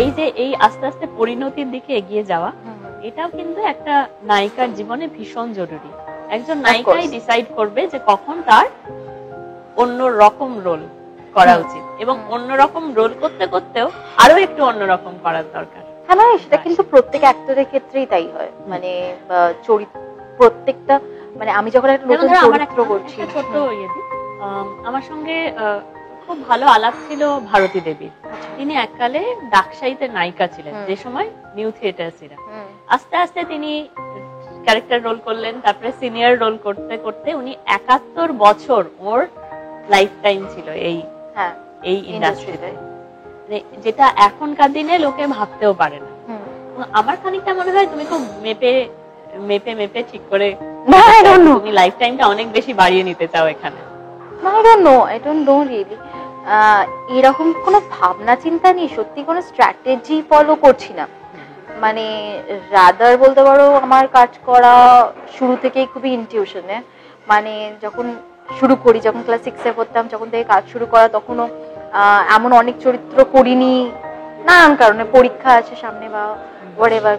এই যে এই আস্তে আস্তে পরিণতির দিকে এগিয়ে যাওয়া, এটাও কিন্তু একটা নায়িকার জীবনে ভীষণ জরুরি। একজন নায়িকাই ডিসাইড করবে যে কখন তার অন্য রকম রোল করা উচিত, এবং অন্য রকম রোল করতে করতেও আরো একটু অন্যরকম করার দরকার। হ্যাঁ, মানে সেটা কিন্তু প্রত্যেক অ্যাক্টরের ক্ষেত্রেই তাই হয়। মানে চরিত্র প্রত্যেকটা, মানে আমি যখন একটা নতুন চরিত্র করছি, ছোট ইয়ে দিই, আমার সঙ্গে খুব ভালো আলাপ ছিল ভারতী দেবীর। তিনি এককালে ডাকসাইতে নায়িকা ছিলেন, যে সময় নিউ থিয়েটার ছিল। আস্তে আস্তে তিনি ক্যারেক্টার রোল করলেন, তারপরে সিনিয়র রোল করতে করতে উনি 71 বছর ওর লাইফ টাইম ছিল এই ইন্ডাস্ট্রিতে, যেটা এখনকার দিনে লোকে ভাবতেও পারে না। আমার খানিকটা মনে হয় তুমি খুব মেপে মেপে মেপে ঠিক করে তুমি লাইফ টাইমটা অনেক বেশি বাড়িয়ে নিতে চাও এখানে। I don't know really. এরকম কোনো ভাবনা চিন্তা নেই, সত্যি কোনো স্ট্র্যাটেজি ফলো করছি না। মানে রাদার বলতে পারো আমার কাজ করা শুরু থেকেই খুবই ইনটিউশনে। মানে যখন শুরু করি, যখন ক্লাস 6-এ পড়তাম, যখন থেকে কাজ শুরু করা, তখনও এমন অনেক চরিত্র করিনি নানান কারণে, পরীক্ষা আছে সামনে বা হোয়াটএভার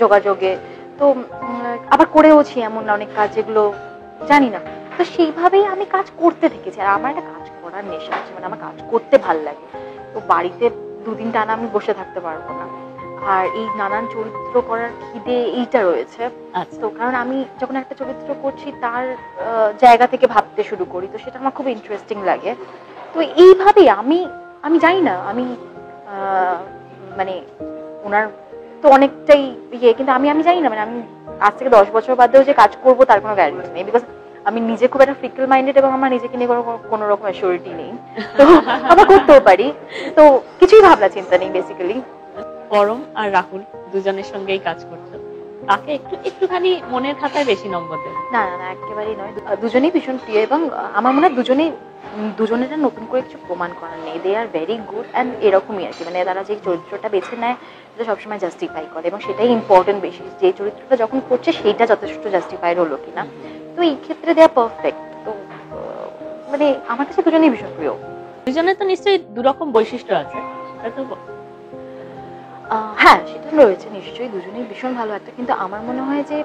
যোগাযোগে, তো আবার করেওছি এমন অনেক কাজ যেগুলো জানি না। তো সেইভাবেই আমি কাজ করতে থেকেছি। আর আমার একটা কাজ করার নেশা আছে, মানে আমার কাজ করতে ভাল লাগে। তো বাড়িতে দুদিন টানা আমি বসে থাকতে পারবো না। আর এই নানান চরিত্র করার খিদে এইটা রয়েছে। তো কারণ আমি যখন একটা চরিত্র করছি তার জায়গা থেকে ভাবতে শুরু করি, তো সেটা আমার খুব ইন্টারেস্টিং লাগে। তো এইভাবেই আমি জানি না, আমি মানে ওনার তো অনেকটাই ইয়ে, কিন্তু আমি জানি না, মানে আমি আজ থেকে 10 বছর বাদেও যে কাজ করবো তার কোনো গ্যারান্টি নেই। বিকজ আমি নিজে খুব একটা ফিকল মাইন্ডেড, এবং আমার নিজেকে নিয়ে কোনো রকম অ্যাসিওরিটি নেই। তো আবার করতেও পারি, তো কিছুই ভাবনা চিন্তা নেই বেসিক্যালি। পরম আর রাহুল দুজনের সঙ্গেই কাজ করছো, তাকে একটুখানি মনের খাতায় বেশি নম্বর দেবে? না না না, একেবারেই নয়। দুজনেই ভীষণ প্রিয়, এবং আমার মনে হয় দুজনের নতুন করে কিছু প্রমাণ করার নেই। দে আর ভেরি গুড, অ্যান্ড এরকমই আর কি, মানে তারা যে চরিত্রটা বেছে নেয় সেটা সবসময় জাস্টিফাই করে, এবং সেটাই ইম্পর্টেন্ট বেশি, যে চরিত্রটা যখন করছে সেইটা যথেষ্ট জাস্টিফাইড হলো কিনা। তো এই ক্ষেত্রে দে আর পারফেক্ট। তো মানে আমার কাছে দুজনেই ভীষণ প্রিয়। দুজনের তো নিশ্চয়ই দুরকম বৈশিষ্ট্য আছে, হ্যাঁ সেটা রয়েছে নিশ্চয়ই, দুজনেই ভীষণ ভালো একটা। কিন্তু আমার মনে হয় যে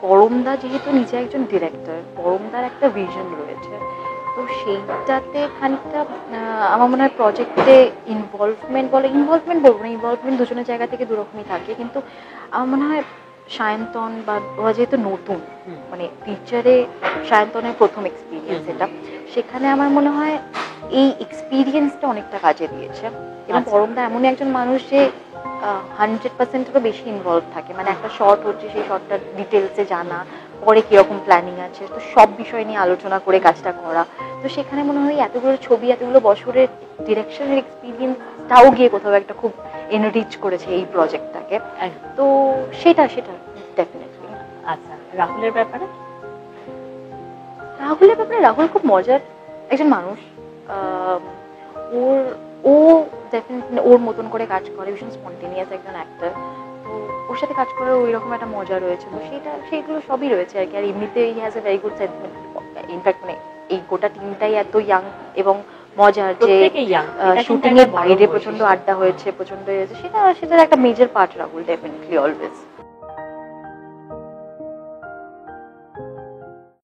পরমদা যেহেতু নিজে একজন ডিরেক্টর, পরমদার একটা ভিশন রয়েছে, তো সেইটাতে খানিকটা আমার মনে হয় প্রজেক্টে ইনভলভমেন্ট বলবো না, ইনভলভমেন্ট দুজনের জায়গা থেকে দুরকমই থাকে। কিন্তু আমার মনে হয় সায়ন্তন বা ওরা যেহেতু নতুন, মানে টিচারে সায়ন্তনের প্রথম এক্সপিরিয়েন্স এটা, সেখানে আমার মনে হয় এই এক্সপিরিয়েন্সটা অনেকটা কাজে দিয়েছে। এবং পরমদা এমনই একজন মানুষ যে 100%-এরও বেশি ইনভলভ থাকে, মানে একটা শর্ট হচ্ছে সেই শর্টটার ডিটেলসে জানা, পরে কিরকম প্ল্যানিং আছে, তো সব বিষয় নিয়ে আলোচনা করে কাজটা করা। তো সেখানে মনে হয় এতগুলো ছবি, এতগুলো বছরের ডিরেকশনের এক্সপিরিয়েন্সটাও গিয়ে কোথাও একটা খুব এনরিচ করেছে এই প্রজেক্টটাকে। তো সেটা ডেফিনেটলি। আচ্ছা, রাহুলের ব্যাপারে? রাহুল খুব মজার একজন মানুষ। ও ডেফিনেটলি ওর মতন করে কাজ করে, ভীষণ স্পন্টেনিয়াস একজন অ্যাক্টর। তো ওর সাথে কাজ করার ওই রকম একটা মজা রয়েছে। তো সেইগুলো সবই রয়েছে আর কি। আর এমনিতে he has a very good sentiment. In fact মানে এই গোটা টিমটাই এত ইয়াং এবং মজার যে শুটিং এর বাইরে প্রচন্ড আড্ডা হয়েছে, প্রচন্ড সেটার একটা major part Rahul definitely always.